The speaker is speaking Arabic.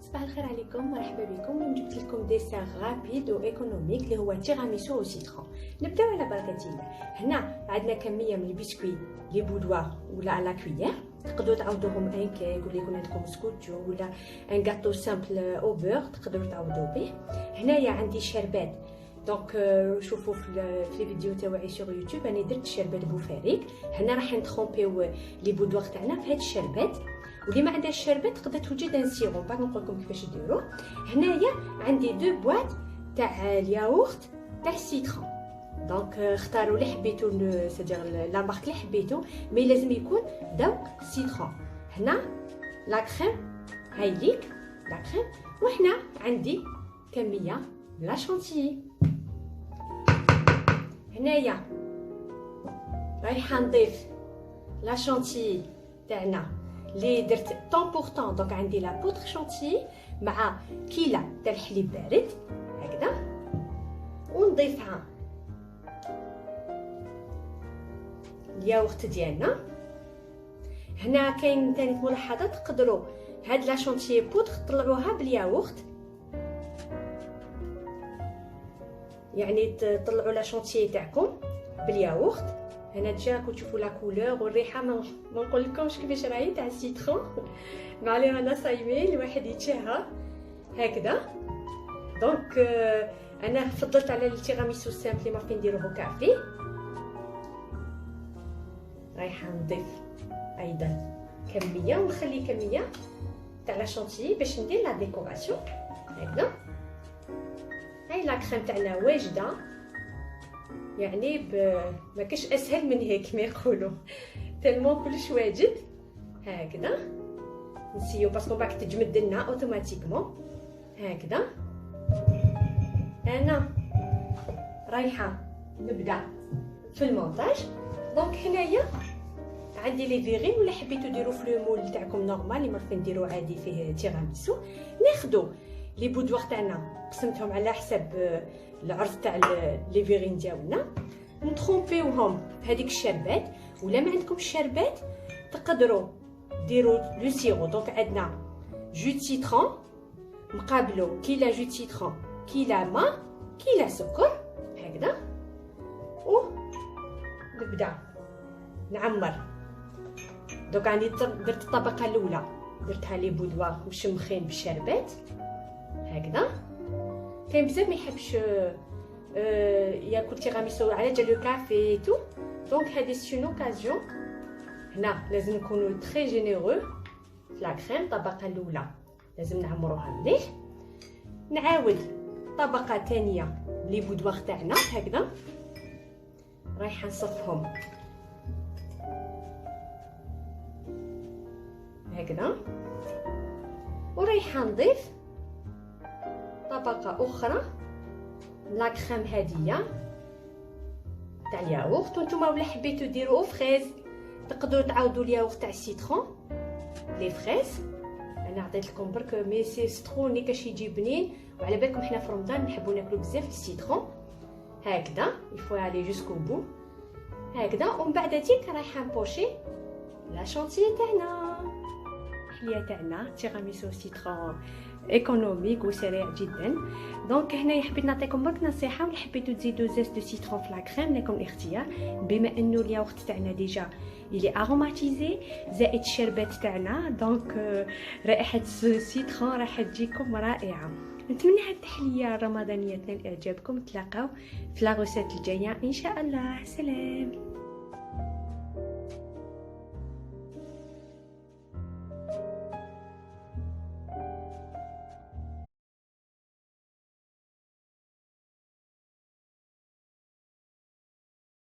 صباح الخير عليكم، مرحبا بكم. اليوم جبت لكم ديسير رابيد وايكونوميك اللي هو تيراميسو او سيترون. نبداو على بركه الله. هنا عندنا كميه من البسكويت لي بودوا ولا على كويير، تقدروا تعوضوهم ان كيك ولا يكون عندكم سكوتشو ولا ان غاتو سامبل او بور تقدروا تعوضوا به. هنايا عندي شربات، دونك شوفوا في الفيديو تاعي سور يوتيوب انا درت شربات بوفاريك. هنا راح نتخومبيو لي بودوا تاعنا في هاد الشربات، واللي ما عندهاش الشربات تقدر توجد ان سيروم. باغي نقول لكم كيفاش ديروه. هنايا عندي دو بواط تاع الياغورت تاع السيترون، دونك اختاروا اللي حبيتو، سادير لا مارك اللي حبيتو، مي لازم يكون ذوق سيترون. هنا لا كريم هاي ليك لا كريم، وهنا عندي كميه لا شونتيي. هنايا رايحه نضيف لا شونتيي تاعنا اللي درت طون بور طون، دونك عندي لا بودر شونتيي مع كيله تاع الحليب بارد هكذا، ونضيفها الياغورت ديالنا. هنا كاين ثاني ملاحظه، تقدروا هاد لا شونتيي بودر تطلعوها بالياغورت، يعني تطلعوا لا شونتيي تاعكم بالياغورت. هنا ديجا راكم تشوفوا لا كولور والريحه، ما نقول لكمش كيفاش راهي تاع السيترون. معلي انا صايمين الواحد يتشهى هكذا. دونك انا فضلت على التيراميسو سامبل اللي ما فين نديروه كافي. رايحه نضيف ايضا كميه ونخلي كميه تاع لا شونتيي باش ندير لا ديكوراسيون هكذا. هاي لا كريم تاعنا واجده، يعني ما كاش اسهل من هيك ما يقولوا، تالمون كلش واجد هكذا. نسيو باسكو باك تجمد لنا اوتوماتيكمون هكذا. انا رايحه نبدا في المونتاج. دونك هنايا عندي لي فيغين، ولا حبيتو ديروا في لو مول تاعكم نورمال اللي مرفين ديروا عادي فيه تيراميسو. ناخذوا لي بودوار تاعنا قسمتهم على حسب العرض تاع لي فيغين ديالنا، نتخومبيوهم في هذيك الشربات. ولا ما عندكم الشربات تقدروا ديروا لو سيرو. دونك عندنا جو سيترون مقابلو كيلا جو سيترون كيلا ما كيلا سكر هكذا، و نبدا نعمر. دونك عندي درت الطبقه الاولى درتها لي بودوار مشمخين بالشربات هكذا. كاين بزاف ما يحبش ياكل تيراميسو على جال لو كافي تو، دونك هذه سي اون اوكازيون. هنا لازم نكونوا تري جينيرو في لا كريم. الطبقه الاولى لازم نعمروها مليح. نعاود طبقه ثانيه لي بودوار تاعنا هكذا، رايحه نصفهم هكذا، ورايحه نضيف طبقه اخرى لا كريم هاديه تاع الياغورت. وانتم ولا حبيتو ديروه فريز تقدروا تعوضوا الياغورت تاع السيترون لي فريز. انا عطيت لكم برك مي سي ستروني كاش يجي بنين، وعلى بالكم حنا في رمضان نحبوا ناكلوا بزاف السيترون هكذا. يفو علي جوسكو بو هكذا. ومن بعد ديك رايحه نبوشي لا شونتيي تاعنا. الحليه تاعنا تيراميسو سيترون ايكونوميك وسريع جدا. دونك هنا حبيت نعطيكم برك نصيحه، ولا حبيتو تزيدوا زيت دو سيترون في لا كريم لكم الاختيار، بما انه الياغورت تاعنا ديجا اللي اروماتيزي زائد الشربات تاعنا، دونك رائحه السيترون راح تجيكم رائعه. نتمنى هاد التحليه الرمضانيه تنال اعجابكم. نتلاقاو في لا روسيت الجايه ان شاء الله. سلام.